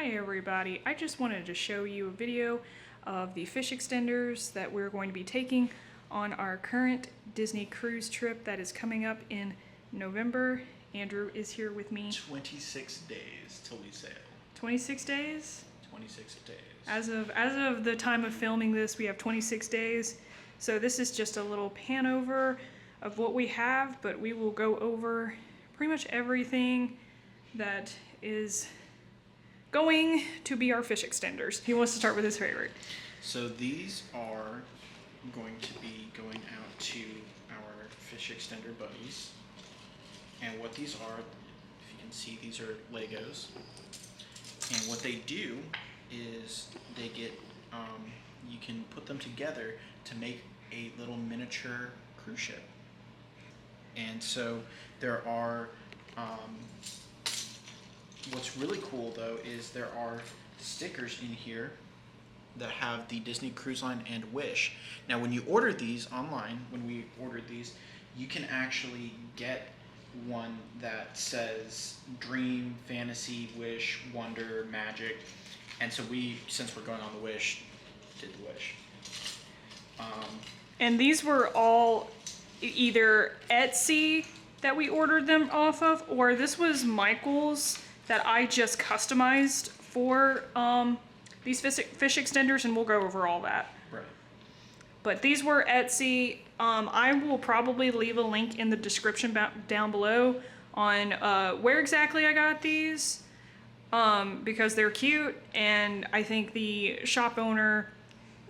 Hi everybody, I just wanted to show you a video of the fish extenders that we're going to be taking on our current Disney cruise trip that is coming up in November. Andrew is here with me. 26 days till we sail. 26 days? 26 days. As of the time of filming this, we have 26 days. So this is just a little pan over of what we have, but we will go over pretty much everything that is going to be our fish extenders. He wants to start with his favorite. So these are going to be going out to our fish extender buddies. And what these are, if you can see, these are Legos. And what they do is they get, you can put them together to make a little miniature cruise ship. And so there are, what's really cool though is there are stickers in here that have the Disney Cruise Line and Wish. Now when you order these online, when we ordered these, you can actually get one that says Dream, Fantasy, Wish, Wonder, Magic. And so we, since we're going on the Wish, did the Wish. And these were all either Etsy that we ordered them off of, or this was Michael's that I just customized for these fish extenders, and we'll go over all that. Right. But these were Etsy. I will probably leave a link in the description down below on where exactly I got these, because they're cute, and I think the shop owner,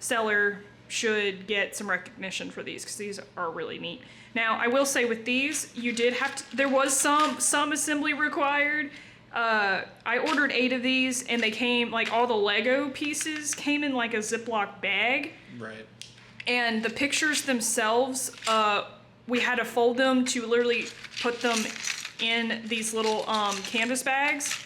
seller, should get some recognition for these because these are really neat. Now, I will say with these, you did have to, there was some assembly required. I ordered 8 of these, and they came, like, all the Lego pieces came in like a Ziploc bag. Right. And the pictures themselves, we had to fold them to literally put them in these little canvas bags.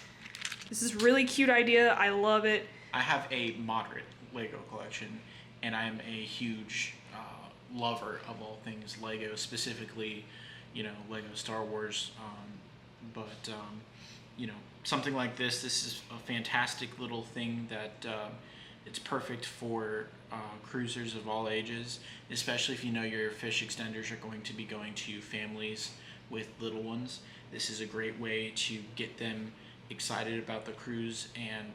This is a really cute idea. I love it. I have a moderate Lego collection, and I am a huge lover of all things Lego, specifically, you know, Lego Star Wars. You know, something like this is a fantastic little thing that it's perfect for cruisers of all ages, especially if you know your fish extenders are going to be going to families with little ones. This is a great way to get them excited about the cruise and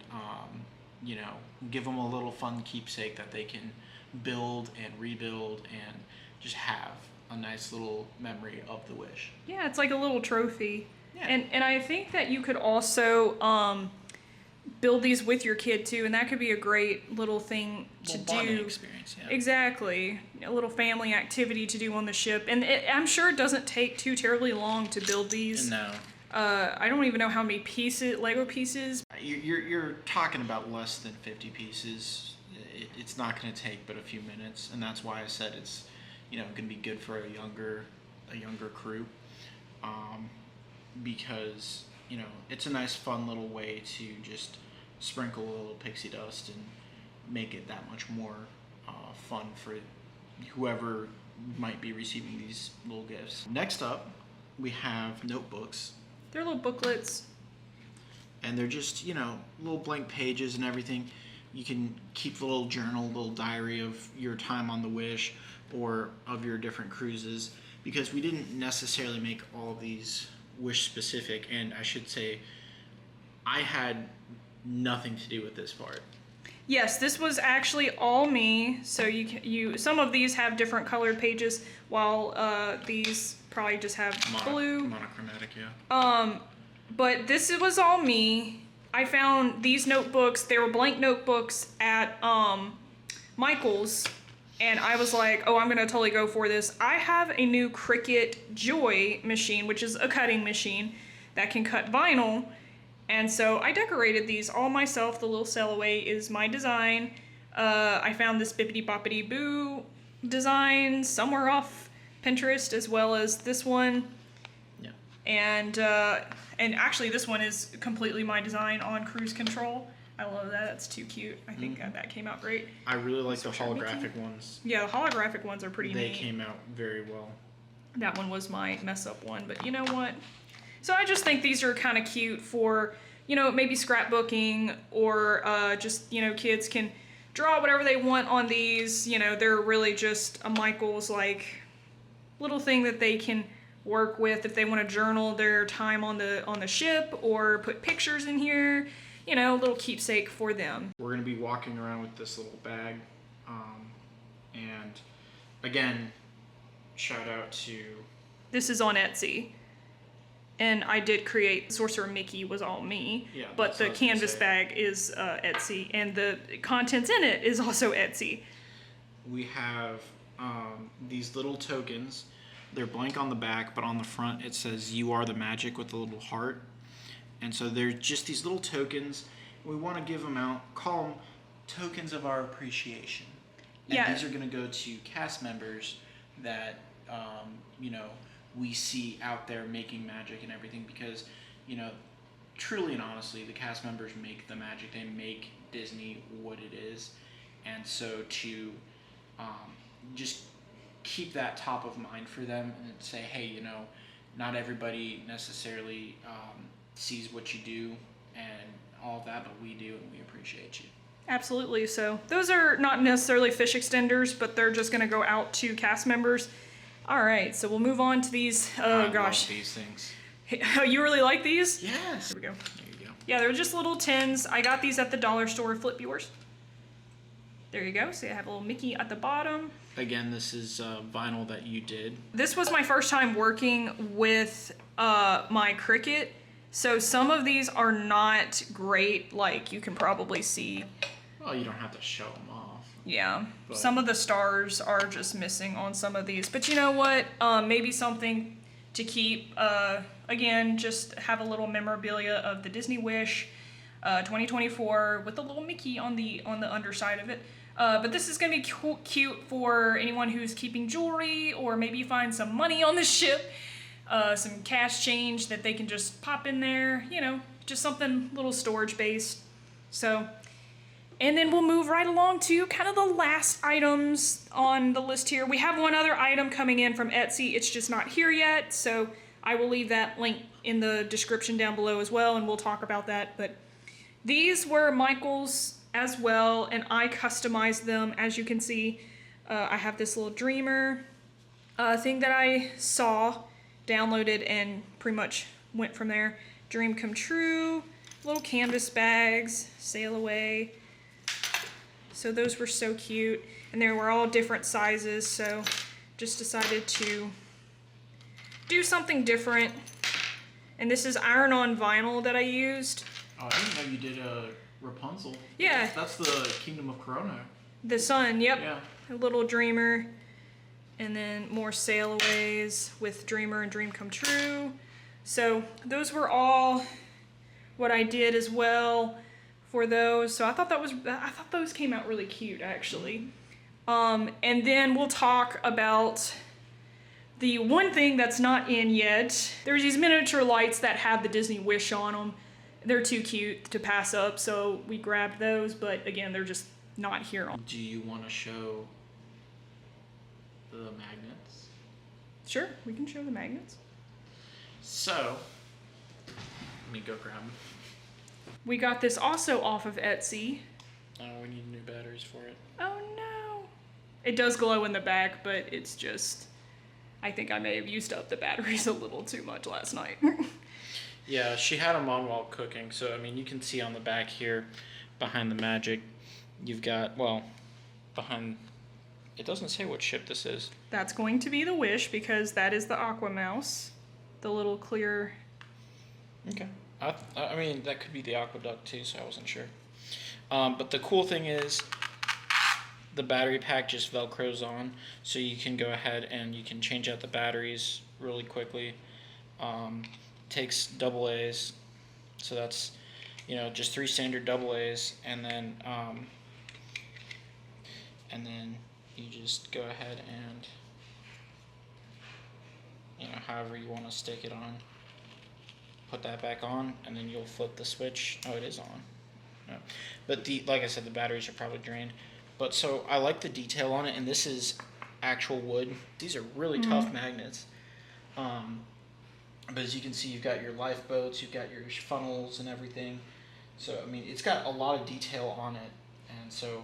you know, give them a little fun keepsake that they can build and rebuild and just have a nice little memory of the Wish. Yeah, it's like a little trophy. Yeah. And I think that you could also build these with your kid too, and that could be a great little thing to do. Bonding experience, yeah. Exactly, a little family activity to do on the ship, and I'm sure it doesn't take too terribly long to build these. No. I don't even know how many Lego pieces. You're talking about less than 50 pieces. It's not going to take but a few minutes, and that's why I said it's, you know, going to be good for a younger crew, because, you know, it's a nice fun little way to just sprinkle a little pixie dust and make it that much more fun for whoever might be receiving these little gifts. Next up, we have notebooks. They're little booklets. And they're just, you know, little blank pages and everything. You can keep a little journal, little diary of your time on the Wish or of your different cruises, because we didn't necessarily make all these Wish specific. And I should say, I had nothing to do with this part. Yes, this was actually all me. So some of these have different colored pages, while these probably just have blue. Monochromatic, yeah. But this was all me. I found these notebooks. They were blank notebooks at Michael's, and I was like, oh, I'm gonna totally go for this. I have a new Cricut Joy machine, which is a cutting machine that can cut vinyl. And so I decorated these all myself. The little sail away is my design. I found this Bippity Boppity Boo design somewhere off Pinterest, as well as this one. Yeah. And actually this one is completely my design on Cruise Control. I love that. That's too cute. I think that came out great. I really like the holographic ones. Yeah, the holographic ones are pretty neat. They came out very well. That one was my mess up one, but you know what? So I just think these are kind of cute for maybe scrapbooking or just, kids can draw whatever they want on these. They're really just a Michael's like little thing that they can work with if they want to journal their time on the ship or put pictures in here, a little keepsake for them. We're going to be walking around with this little bag. And again, shout out to... This is on Etsy. And I did create Sorcerer Mickey was all me. Yeah, but the canvas bag is Etsy. And the contents in it is also Etsy. We have these little tokens. They're blank on the back, but on the front it says "You are the magic" with a little heart. And so they're just these little tokens. We want to give them out, call them tokens of our appreciation. And Yeah. these are going to go to cast members that, we see out there making magic and everything because, truly and honestly, the cast members make the magic. They make Disney what it is. And so to just keep that top of mind for them and say, hey, not everybody necessarily sees what you do and all of that, but we do, and we appreciate you. Absolutely. So those are not necessarily fish extenders, but they're just going to go out to cast members. All right, so we'll move on to these. Oh, gosh. I love these things. You really like these? Yes. Here we go. There you go. Yeah, they're just little tins. I got these at the dollar store. Flip yours. There you go. So you have a little Mickey at the bottom. Again, this is vinyl that you did. This was my first time working with my Cricut. So some of these are not great, like you can probably see. Well, you don't have to show them off. Yeah, But- some of the stars are just missing on some of these. But you know what? Maybe something to keep. Again, just have a little memorabilia of the Disney Wish 2024 with a little Mickey on the underside of it. But this is going to be cute for anyone who's keeping jewelry, or maybe you find some money on the ship, some cash change that they can just pop in there, just something little storage based. So, and then we'll move right along to kind of the last items on the list here. We have one other item coming in from Etsy. It's just not here yet, so I will leave that link in the description down below as well, and we'll talk about that. But these were Michael's as well, and I customized them. As you can see, I have this little dreamer thing that I saw, downloaded, and pretty much went from there. Dream come true, little canvas bags, sail away. So those were so cute, and they were all different sizes, so just decided to do something different. And this is iron-on vinyl that I used. Oh, I didn't know you did a Rapunzel. Yeah. That's the Kingdom of Corona. The sun, yep. Yeah. A little dreamer. And then more sailaways with dreamer and dream come true. So those were all what I did as well for those. So I thought those came out really cute, actually. And then we'll talk about the one thing that's not in yet. There's these miniature lights that have the Disney Wish on them. They're too cute to pass up, so we grabbed those, but again, they're just not here on. Do you want to show the magnets? Sure, we can show the magnets. So, let me go grab them. We got this also off of Etsy. Oh, we need new batteries for it. Oh no. It does glow in the back, but it's just, I think I may have used up the batteries a little too much last night. Yeah, she had them on while cooking, so I mean, you can see on the back here, behind the magic, you've got, well, behind, it doesn't say what ship this is. That's going to be the Wish, because that is the Aqua Mouse. The little clear. Okay. I mean, that could be the Aqueduct too, so I wasn't sure. But the cool thing is, the battery pack just Velcros on, so you can go ahead and you can change out the batteries really quickly. Takes AA's, so that's, just 3 standard AA's, and then you just go ahead and, however you want to stick it on, put that back on, and then you'll flip the switch. Oh, it is on. No. But like I said, the batteries are probably drained. But so I like the detail on it, and this is actual wood. These are really tough magnets. But as you can see, you've got your lifeboats, you've got your funnels and everything. So I mean, it's got a lot of detail on it. And so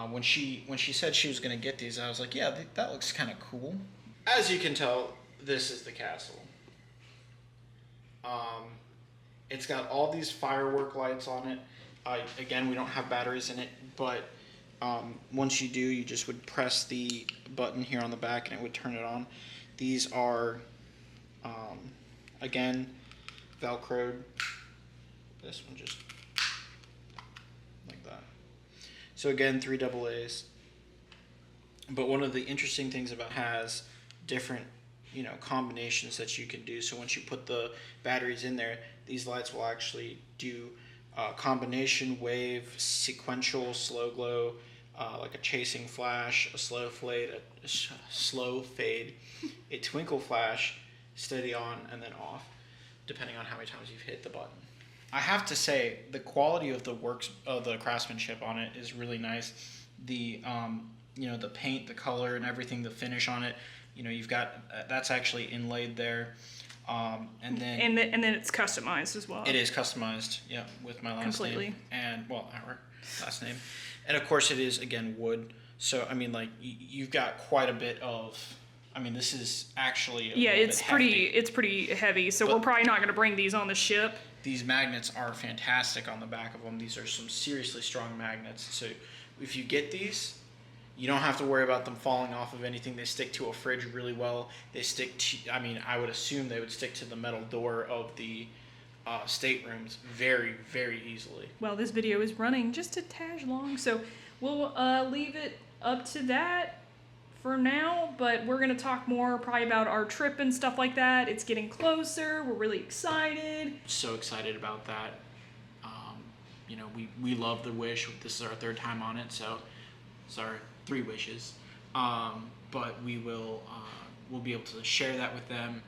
when she said she was going to get these, I was like, yeah, that looks kind of cool. As you can tell, this is the castle. It's got all these firework lights on it. Again, we don't have batteries in it, but once you do, you just would press the button here on the back and it would turn it on. These are, again, Velcroed. This one just like that. So again, 3 AA's. But one of the interesting things about it has different, combinations that you can do. So once you put the batteries in there, these lights will actually do combination, wave, sequential, slow glow, like a chasing flash, a slow fade, a twinkle flash, steady on, and then off, depending on how many times you've hit the button. I have to say, the quality of the craftsmanship on it is really nice. The the paint, the color, and everything, the finish on it. You've got that's actually inlaid there, and then it's customized as well. It is customized, yeah, with my last completely name and our last name, and of course it is again wood. So I mean, like you've got quite a bit of. I mean, this is actually it's pretty heavy. So we're probably not going to bring these on the ship. These magnets are fantastic on the back of them. These are some seriously strong magnets. So if you get these, you don't have to worry about them falling off of anything. They stick to a fridge really well. They stick to, I would assume they would stick to the metal door of the staterooms very, very easily. Well, this video is running just a tad long, so we'll leave it up to that for now, but we're going to talk more probably about our trip and stuff like that. It's getting closer. We're really excited. So excited about that. We love the Wish. This is our 3rd time on it, so it's our 3 wishes. But we'll be able to share that with them.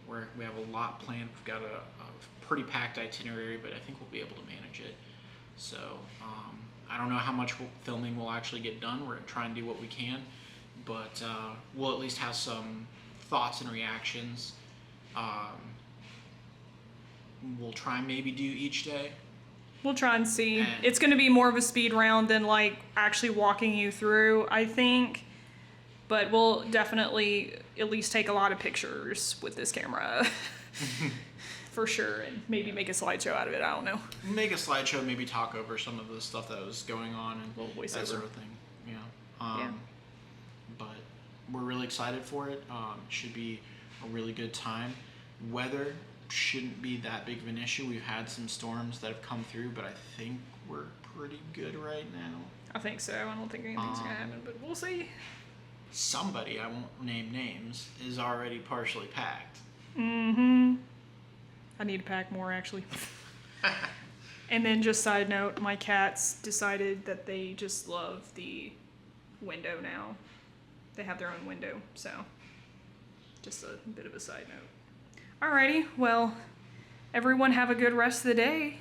We have a lot planned. We've got a pretty packed itinerary, but I think we'll be able to manage it. So I don't know how much filming we'll actually get done. We're going to try and do what we can. But we'll at least have some thoughts and reactions. We'll try and maybe do each day. We'll try and see. It's going to be more of a speed round than like actually walking you through, I think. But we'll definitely at least take a lot of pictures with this camera. For sure. And maybe make a slideshow out of it. I don't know. Make a slideshow, maybe talk over some of the stuff that was going on and that sort of thing. Yeah. But we're really excited for it. Should be a really good time. Weather shouldn't be that big of an issue. We've had some storms that have come through, but I think we're pretty good right now. I think so. I don't think anything's going to happen, but we'll see. Somebody, I won't name names, is already partially packed. Mm-hmm. I need to pack more, actually. And then just side note, my cats decided that they just love the window now. They have their own window, so just a bit of a side note. Alrighty, well, everyone have a good rest of the day.